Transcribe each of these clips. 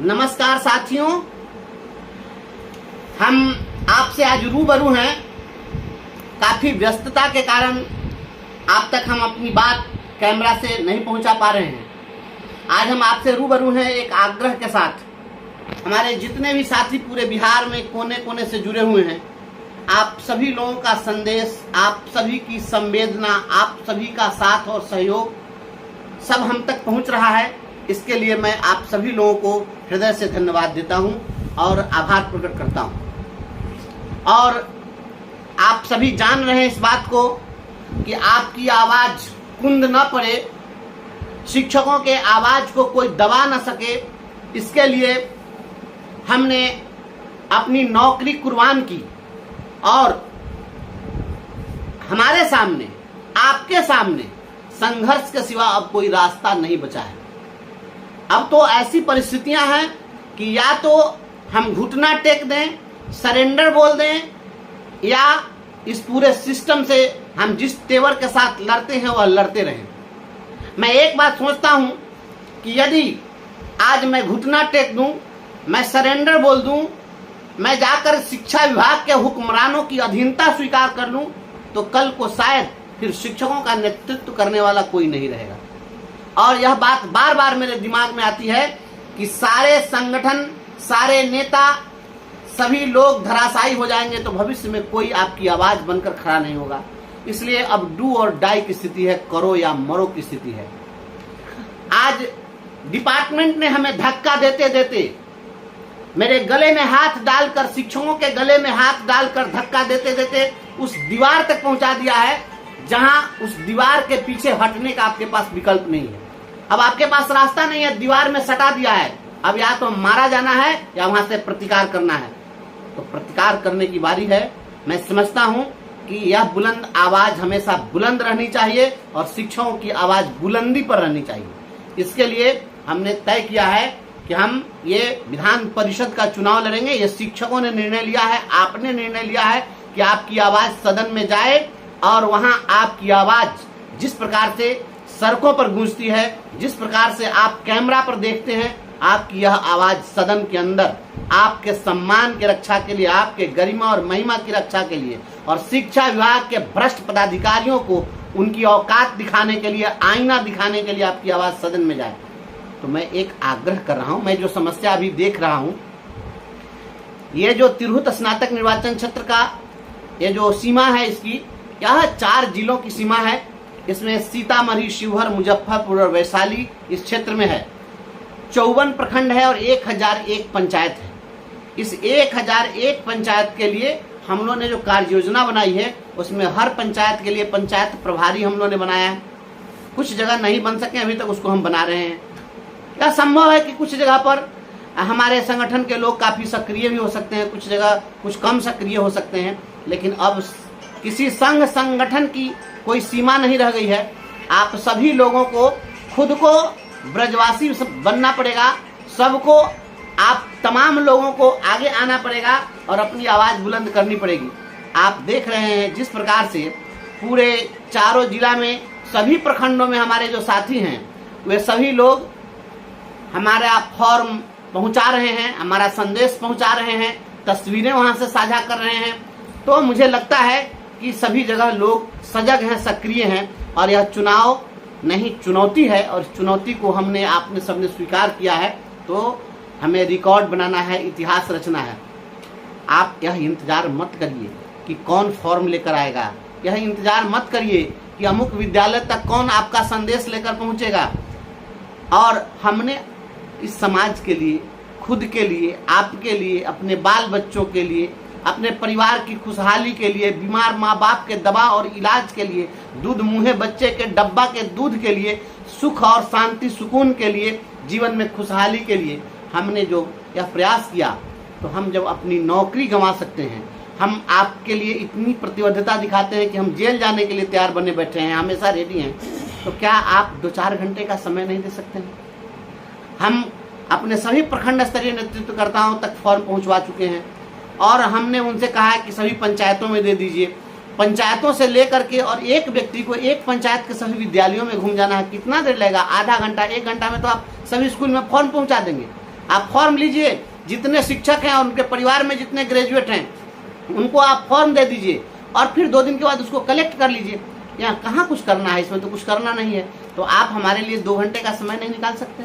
नमस्कार साथियों, हम आपसे आज रूबरू हैं। काफ़ी व्यस्तता के कारण आप तक हम अपनी बात कैमरा से नहीं पहुंचा पा रहे हैं। आज हम आपसे रूबरू हैं एक आग्रह के साथ। हमारे जितने भी साथी पूरे बिहार में कोने कोने से जुड़े हुए हैं, आप सभी लोगों का संदेश, आप सभी की संवेदना, आप सभी का साथ और सहयोग सब हम तक पहुंच रहा है। इसके लिए मैं आप सभी लोगों को हृदय से धन्यवाद देता हूं और आभार प्रकट करता हूं। और आप सभी जान रहे हैं इस बात को कि आपकी आवाज़ कुंद न पड़े, शिक्षकों के आवाज़ को कोई दबा न सके, इसके लिए हमने अपनी नौकरी कुर्बान की। और हमारे सामने, आपके सामने संघर्ष के सिवा अब कोई रास्ता नहीं बचा है। अब तो ऐसी परिस्थितियां हैं कि या तो हम घुटना टेक दें, सरेंडर बोल दें, या इस पूरे सिस्टम से हम जिस तेवर के साथ लड़ते हैं वह लड़ते रहें। मैं एक बात सोचता हूं कि यदि आज मैं घुटना टेक दूं, मैं सरेंडर बोल दूं, मैं जाकर शिक्षा विभाग के हुक्मरानों की अधीनता स्वीकार कर लूं, तो कल को शायद फिर शिक्षकों का नेतृत्व करने वाला कोई नहीं रहेगा। और यह बात बार बार मेरे दिमाग में आती है कि सारे संगठन, सारे नेता, सभी लोग धराशायी हो जाएंगे तो भविष्य में कोई आपकी आवाज बनकर खड़ा नहीं होगा। इसलिए अब डू और डाई की स्थिति है, करो या मरो की स्थिति है। आज डिपार्टमेंट ने हमें धक्का देते देते, मेरे गले में हाथ डालकर, शिक्षकों के गले में हाथ डालकर धक्का देते देते उस दीवार तक पहुंचा दिया है जहां उस दीवार के पीछे हटने का आपके पास विकल्प नहीं है। अब आपके पास रास्ता नहीं है, दीवार में सटा दिया है। अब या तो मारा जाना है या वहां से प्रतिकार करना है। तो प्रतिकार करने की बारी है। मैं समझता हूं कि यह बुलंद आवाज हमेशा बुलंद रहनी चाहिए और शिक्षकों की आवाज बुलंदी पर रहनी चाहिए। इसके लिए हमने तय किया है कि हम ये विधान परिषद का चुनाव लड़ेंगे। ये शिक्षकों ने निर्णय लिया है, आपने निर्णय लिया है कि आपकी आवाज सदन में जाए और वहां आपकी आवाज जिस प्रकार से सड़कों पर गूंजती है, जिस प्रकार से आप कैमरा पर देखते हैं, आपकी यह आवाज सदन के अंदर आपके सम्मान की रक्षा के लिए, आपके गरिमा और महिमा की रक्षा के लिए और शिक्षा विभाग के भ्रष्ट पदाधिकारियों को उनकी औकात दिखाने के लिए, आईना दिखाने के लिए आपकी आवाज सदन में जाए। तो मैं एक आग्रह कर रहा हूं। मैं जो समस्या अभी देख रहा हूं, ये जो तिरहुत स्नातक निर्वाचन क्षेत्र का ये जो सीमा है, इसकी यह 4 जिलों की सीमा है। इसमें सीतामढ़ी, शिवहर, मुजफ्फरपुर और वैशाली इस क्षेत्र में है। 54 प्रखंड है और 1001 पंचायत है। इस 1001 पंचायत के लिए हम लोगों ने जो कार्य योजना बनाई है, उसमें हर पंचायत के लिए पंचायत प्रभारी हम लोगों ने बनाया है। कुछ जगह नहीं बन सके अभी तक, उसको हम बना रहे हैं। यह संभव है कि कुछ जगह पर हमारे संगठन के लोग काफ़ी सक्रिय भी हो सकते हैं, कुछ जगह कुछ कम सक्रिय हो सकते हैं, लेकिन अब किसी संघ संगठन की कोई सीमा नहीं रह गई है। आप सभी लोगों को खुद को ब्रजवासी बनना पड़ेगा। सबको, आप तमाम लोगों को आगे आना पड़ेगा और अपनी आवाज़ बुलंद करनी पड़ेगी। आप देख रहे हैं जिस प्रकार से पूरे चारों जिला में, सभी प्रखंडों में हमारे जो साथी हैं, वे सभी लोग हमारा फॉर्म पहुंचा रहे हैं, हमारा संदेश पहुंचा रहे हैं, तस्वीरें वहां से साझा कर रहे हैं। तो मुझे लगता है कि सभी जगह लोग सजग हैं, सक्रिय हैं और यह चुनाव नहीं, चुनौती है और चुनौती को हमने, आपने सबने स्वीकार किया है। तो हमें रिकॉर्ड बनाना है, इतिहास रचना है। आप यह इंतजार मत करिए कि कौन फॉर्म लेकर आएगा, यह इंतजार मत करिए कि अमुक विद्यालय तक कौन आपका संदेश लेकर पहुंचेगा। और हमने इस समाज के लिए, खुद के लिए, आपके लिए, अपने बाल बच्चों के लिए, अपने परिवार की खुशहाली के लिए, बीमार माँ बाप के दवा और इलाज के लिए, दूध मुँहे बच्चे के डब्बा के दूध के लिए, सुख और शांति सुकून के लिए, जीवन में खुशहाली के लिए हमने जो यह प्रयास किया, तो हम जब अपनी नौकरी गंवा सकते हैं, हम आपके लिए इतनी प्रतिबद्धता दिखाते हैं कि हम जेल जाने के लिए तैयार बने बैठे हैं, हमेशा रेडी हैं, तो क्या आप 2-4 घंटे का समय नहीं दे सकते हैं? हम अपने सभी प्रखंड स्तरीय नेतृत्वकर्ताओं तक फॉर्म पहुंचवा चुके हैं और हमने उनसे कहा है कि सभी पंचायतों में दे दीजिए। पंचायतों से लेकर के और एक व्यक्ति को एक पंचायत के सभी विद्यालयों में घूम जाना है, कितना देर लगेगा? आधा घंटा, 1 घंटा में तो आप सभी स्कूल में फॉर्म पहुंचा देंगे। आप फॉर्म लीजिए, जितने शिक्षक हैं और उनके परिवार में जितने ग्रेजुएट हैं उनको आप फॉर्म दे दीजिए और फिर 2 दिन के बाद उसको कलेक्ट कर लीजिए। यहाँ कहाँ कुछ करना है, इसमें तो कुछ करना नहीं है। तो आप हमारे लिए 2 घंटे का समय नहीं निकाल सकते?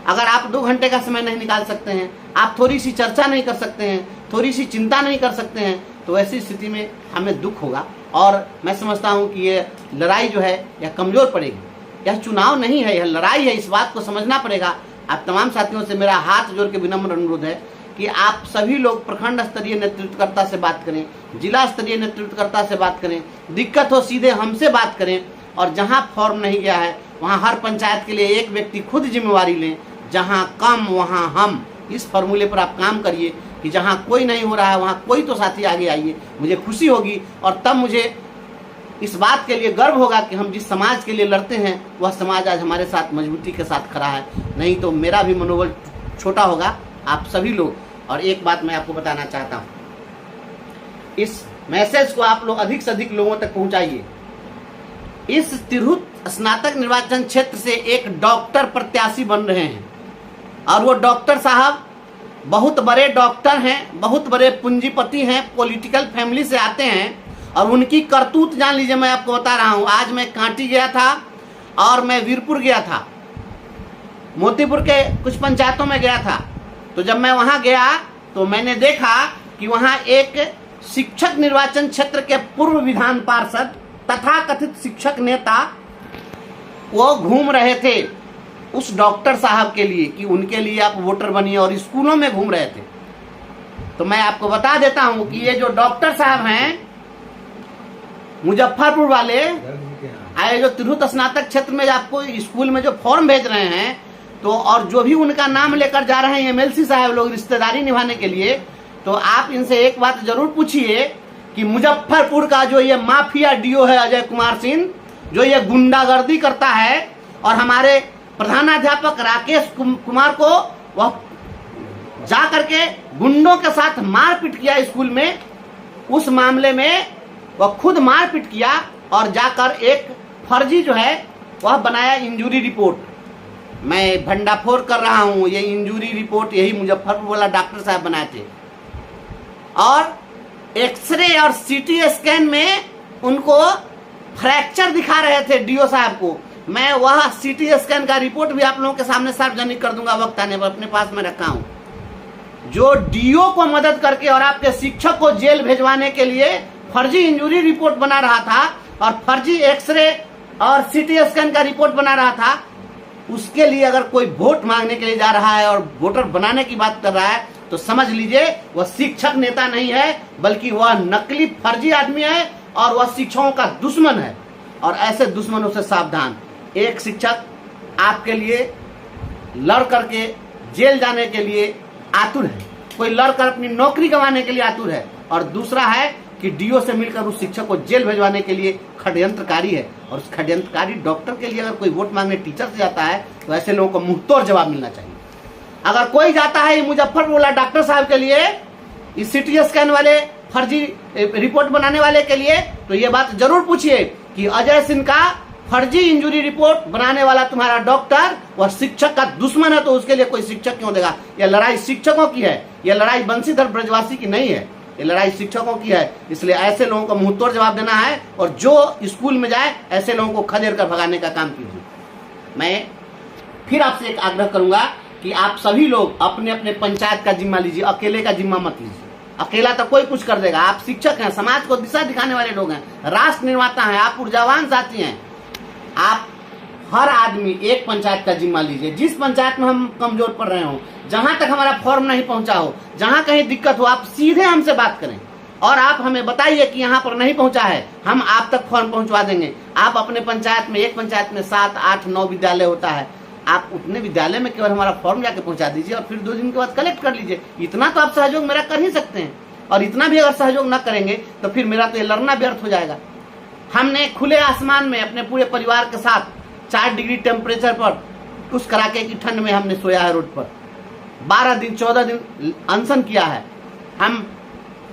अगर आप 2 घंटे का समय नहीं निकाल सकते हैं, आप थोड़ी सी चर्चा नहीं कर सकते हैं, थोड़ी सी चिंता नहीं कर सकते हैं, तो ऐसी स्थिति में हमें दुख होगा। और मैं समझता हूँ कि ये लड़ाई जो है यह कमजोर पड़ेगी। यह चुनाव नहीं है, यह लड़ाई है, इस बात को समझना पड़ेगा। आप तमाम साथियों से मेरा हाथ जोड़ के विनम्र अनुरोध है कि आप सभी लोग प्रखंड स्तरीय नेतृत्वकर्ता से बात करें, जिला स्तरीय नेतृत्वकर्ता से बात करें, दिक्कत हो सीधे हमसे बात करें। और जहां फॉर्म नहीं गया है वहां हर पंचायत के लिए एक व्यक्ति खुद जिम्मेवारी लें। जहां कम वहां हम, इस फॉर्मूले पर आप काम करिए कि जहां कोई नहीं हो रहा है वहां कोई तो साथी आगे आइए। मुझे खुशी होगी और तब मुझे इस बात के लिए गर्व होगा कि हम जिस समाज के लिए लड़ते हैं वह समाज आज हमारे साथ मजबूती के साथ खड़ा है। नहीं तो मेरा भी मनोबल छोटा होगा, आप सभी लोग। और एक बात मैं आपको बताना चाहता हूं, इस मैसेज को आप लोग अधिक से अधिक लोगों तक पहुंचाइए। इस तिरहुत स्नातक निर्वाचन क्षेत्र से एक डॉक्टर प्रत्याशी बन रहे हैं और वो डॉक्टर साहब बहुत बड़े डॉक्टर हैं, बहुत बड़े पूंजीपति हैं, पॉलिटिकल फैमिली से आते हैं। और उनकी करतूत जान लीजिए, मैं आपको बता रहा हूं। आज मैं कांटी गया था और मैं वीरपुर गया था, मोतीपुर के कुछ पंचायतों में गया था। तो जब मैं वहां गया तो मैंने देखा कि वहां एक शिक्षक निर्वाचन क्षेत्र के पूर्व विधान पार्षद तथा कथित शिक्षक नेता वो घूम रहे थे उस डॉक्टर साहब के लिए कि उनके लिए आप वोटर बनिए, और स्कूलों में घूम रहे थे। तो मैं आपको बता देता हूं कि ये जो डॉक्टर साहब हैं मुजफ्फरपुर वाले, आए जो तिरहुत स्नातक क्षेत्र में आपको स्कूल में जो फॉर्म भेज रहे हैं, तो और जो भी उनका नाम लेकर जा रहे हैं एमएलसी साहब लोग रिश्तेदारी निभाने के लिए, तो आप इनसे एक बात जरूर पूछिए कि मुजफ्फरपुर का जो ये माफिया डीओ है अजय कुमार सिंह, जो ये गुंडागर्दी करता है और हमारे प्रधानाध्यापक राकेश कुमार को वह जा करके गुंडों के साथ मारपीट किया स्कूल में, उस मामले में वह खुद मारपीट किया और जाकर एक फर्जी जो है वह बनाया इंजूरी रिपोर्ट। मैं भंडाफोड़ कर रहा हूं, ये इंजूरी रिपोर्ट यही मुजफ्फरपुर वाला डॉक्टर साहब बनाए थे। और एक्सरे और सीटी स्कैन में उनको फ्रैक्चर दिखा रहे थे डीओ साहब को। मैं वह सीटी स्कैन का रिपोर्ट भी आप लोगों के सामने सार्वजनिक कर दूंगा वक्त आने पर, अपने पास में रखा हूं। जो डीओ को मदद करके और आपके शिक्षक को जेल भेजवाने के लिए फर्जी इंजूरी रिपोर्ट बना रहा था और फर्जी एक्सरे और सीटी स्कैन का रिपोर्ट बना रहा था, उसके लिए अगर कोई वोट मांगने के लिए जा रहा है और वोटर बनाने की बात कर रहा है तो समझ लीजिए वह शिक्षक नेता नहीं है, बल्कि वह नकली फर्जी आदमी है और वह शिक्षकों का दुश्मन है। और ऐसे दुश्मनों से सावधान। एक शिक्षक आपके लिए लड़ करके जेल जाने के लिए आतुर है, कोई लड़कर अपनी नौकरी गंवाने के लिए आतुर है, और दूसरा है कि डीओ से मिलकर उस शिक्षक को जेल भिजवाने के लिए षड्यंत्रकारी है। और उस षड्यंत्रकारी डॉक्टर के लिए अगर कोई वोट मांगने टीचर से जाता है तो ऐसे लोगों को मुंहतोड़ जवाब मिलना चाहिए। अगर कोई जाता है मुजफ्फरपुर वाला डॉक्टर साहब के लिए, इस सीटी स्कैन वाले फर्जी रिपोर्ट बनाने वाले के लिए, तो ये बात जरूर पूछिए कि अजय सिंह का फर्जी इंजरी रिपोर्ट बनाने वाला तुम्हारा डॉक्टर वह शिक्षक का दुश्मन है, तो उसके लिए कोई शिक्षक क्यों देगा? यह लड़ाई शिक्षकों की है, यह लड़ाई बंशीधर ब्रजवासी की नहीं है, ये लड़ाई शिक्षकों की है। इसलिए ऐसे लोगों को मुंहतोड़ जवाब देना है और जो स्कूल में जाए ऐसे लोगों को खदेड़ कर भगाने का काम कीजिए। मैं फिर आपसे एक आग्रह करूंगा कि आप सभी लोग अपने अपने पंचायत का जिम्मा लीजिए, अकेले का जिम्मा मत लीजिए। अकेला तो कोई कुछ कर देगा। आप शिक्षक हैं, समाज को दिशा दिखाने वाले लोग हैं, राष्ट्र निर्माता हैं, आप ऊर्जावान साथी हैं। आप हर आदमी एक पंचायत का जिम्मा लीजिए। जिस पंचायत में हम कमजोर पड़ रहे हो, जहां तक हमारा फॉर्म नहीं पहुंचा हो, जहां कहीं दिक्कत हो, आप सीधे हमसे बात करें और आप हमें बताइए कि यहाँ पर नहीं पहुंचा है, हम आप तक फॉर्म पहुंचवा देंगे। आप अपने पंचायत में, एक पंचायत में 7, 8, 9 विद्यालय होता है, आप उतने विद्यालय में केवल हमारा फॉर्म जाके पहुंचा दीजिए और फिर 2 दिन के बाद कलेक्ट कर लीजिए। इतना तो आप सहयोग मेरा कर ही सकते हैं, और इतना भी अगर सहयोग न करेंगे तो फिर मेरा तो ये लड़ना व्यर्थ हो जाएगा। हमने खुले आसमान में अपने पूरे परिवार के साथ 4 डिग्री टेम्परेचर पर उस कड़ाके की ठंड में हमने सोया है रोड पर, 12 दिन 14 दिन अनशन किया है। हम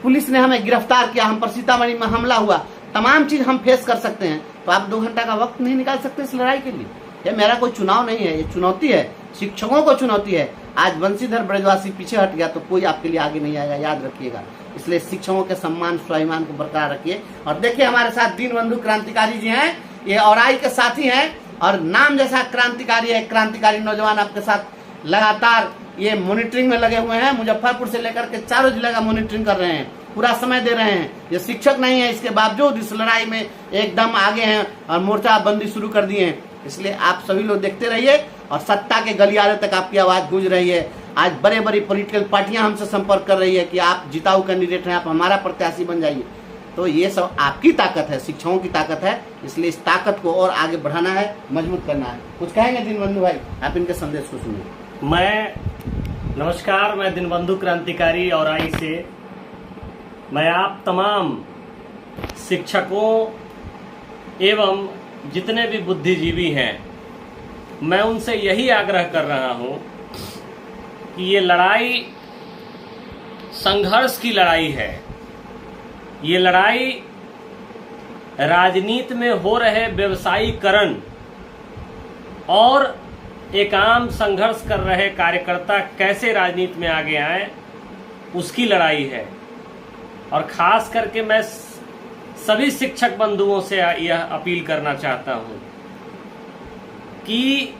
पुलिस ने हमें गिरफ्तार किया, हम पर सीतामढ़ी में हमला हुआ, तमाम चीज हम फेस कर सकते हैं। तो आप 2 घंटा का वक्त नहीं निकाल सकते इस लड़ाई के लिए? ये मेरा कोई चुनाव नहीं है, ये चुनौती है, शिक्षकों को चुनौती है। आज बंशीधर ब्रजवासी पीछे हट गया तो कोई आपके लिए आगे नहीं आएगा, याद रखिएगा। इसलिए शिक्षकों के सम्मान स्वाभिमान को बरकरार रखिए। और देखिए हमारे साथ दीनबंधु क्रांतिकारी जी हैं, ये औराई के साथी हैं और नाम जैसा क्रांतिकारी है, क्रांतिकारी नौजवान आपके साथ लगातार ये मॉनिटरिंग में लगे हुए हैं। मुजफ्फरपुर से लेकर के चारों जिले का मॉनिटरिंग कर रहे हैं, पूरा समय दे रहे हैं। ये शिक्षक नहीं है, इसके बावजूद इस लड़ाई में एकदम आगे हैं और मोर्चाबंदी शुरू कर दिए हैं। इसलिए आप सभी लोग देखते रहिए और सत्ता के गलियारे तक आपकी आवाज गूंज रही है। आज बड़े बड़ी पॉलिटिकल पार्टियां हमसे संपर्क कर रही है कि आप जिताऊ कैंडिडेट हैं, आप हमारा प्रत्याशी बन जाइए। तो ये सब आपकी ताकत है, शिक्षकों की ताकत है। इसलिए इस ताकत को और आगे बढ़ाना है, मजबूत करना है। कुछ कहेंगे दीनबंधु भाई, आप इनके संदेश को सुनिए। नमस्कार, मैं दीनबंधु क्रांतिकारी औराई से मैं आप तमाम शिक्षकों एवं जितने भी बुद्धिजीवी हैं, मैं उनसे यही आग्रह कर रहा हूं कि ये लड़ाई संघर्ष की लड़ाई है। ये लड़ाई राजनीति में हो रहे व्यवसायीकरण और एक आम संघर्ष कर रहे कार्यकर्ता कैसे राजनीति में आगे आए, उसकी लड़ाई है। और खास करके मैं सभी शिक्षक बंधुओं से यह अपील करना चाहता हूं कि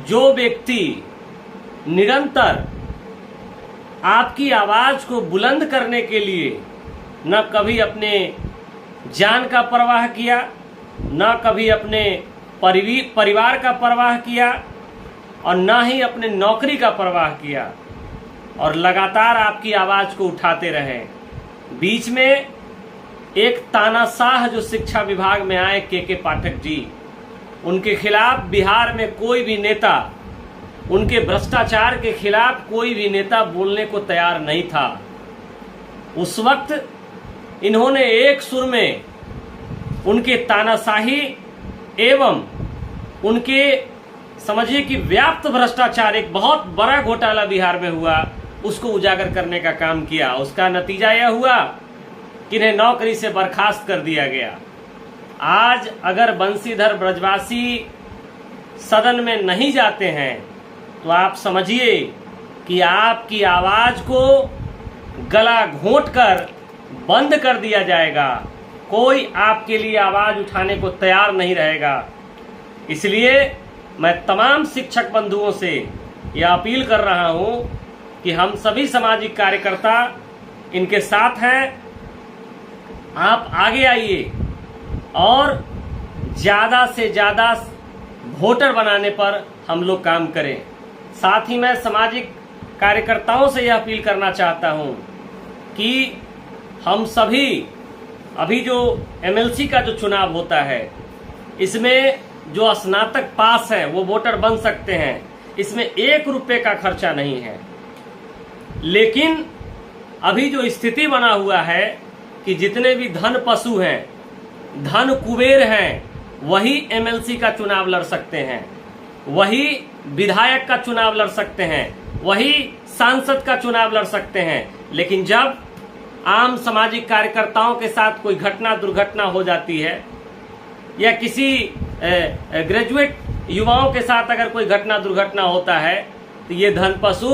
जो व्यक्ति निरंतर आपकी आवाज को बुलंद करने के लिए न कभी अपने जान का परवाह किया, न कभी अपने परिवार का परवाह किया और न ही अपने नौकरी का परवाह किया और लगातार आपकी आवाज को उठाते रहे। बीच में एक तानाशाह जो शिक्षा विभाग में आए के पाठक जी, उनके खिलाफ बिहार में कोई भी नेता, उनके भ्रष्टाचार के खिलाफ कोई भी नेता बोलने को तैयार नहीं था। उस वक्त इन्होंने एक सुर में उनके तानाशाही एवं उनके समझिए कि व्याप्त भ्रष्टाचार, एक बहुत बड़ा घोटाला बिहार में हुआ, उसको उजागर करने का काम किया। उसका नतीजा यह हुआ कि इन्हें नौकरी से बर्खास्त कर दिया गया। आज अगर बंशीधर ब्रजवासी सदन में नहीं जाते हैं तो आप समझिए कि आपकी आवाज को गला घोंटकर बंद कर दिया जाएगा। कोई आपके लिए आवाज उठाने को तैयार नहीं रहेगा। इसलिए मैं तमाम शिक्षक बंधुओं से यह अपील कर रहा हूं कि हम सभी सामाजिक कार्यकर्ता इनके साथ हैं। आप आगे आइए और ज़्यादा से ज़्यादा वोटर बनाने पर हम लोग काम करें। साथ ही मैं सामाजिक कार्यकर्ताओं से यह अपील करना चाहता हूं कि हम सभी अभी जो एमएलसी का जो चुनाव होता है, इसमें जो स्नातक पास है वो वोटर बन सकते हैं। इसमें 1 रुपये का खर्चा नहीं है। लेकिन अभी जो स्थिति बना हुआ है कि जितने भी धन पशु हैं, धन कुबेर हैं, वही एमएलसी का चुनाव लड़ सकते हैं, वही विधायक का चुनाव लड़ सकते हैं, वही सांसद का चुनाव लड़ सकते हैं। लेकिन जब आम सामाजिक कार्यकर्ताओं के साथ कोई घटना दुर्घटना हो जाती है या किसी ग्रेजुएट युवाओं के साथ अगर कोई घटना दुर्घटना होता है तो ये धन पशु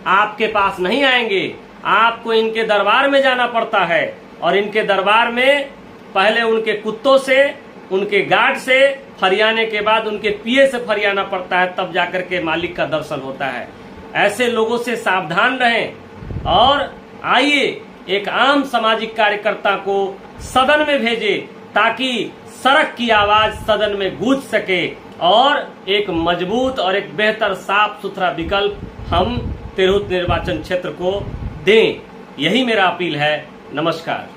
आपके पास नहीं आएंगे। आपको इनके दरबार में जाना पड़ता है और इनके दरबार में पहले उनके कुत्तों से, उनके गार्ड से फरियाने के बाद उनके पीए से फरियाना पड़ता है, तब जाकर के मालिक का दर्शन होता है। ऐसे लोगों से सावधान रहें और आइए एक आम सामाजिक कार्यकर्ता को सदन में भेजें ताकि सड़क की आवाज सदन में गूंज सके और एक मजबूत और एक बेहतर साफ सुथरा विकल्प हम तिरहुत निर्वाचन क्षेत्र को दें। यही मेरा अपील है। नमस्कार।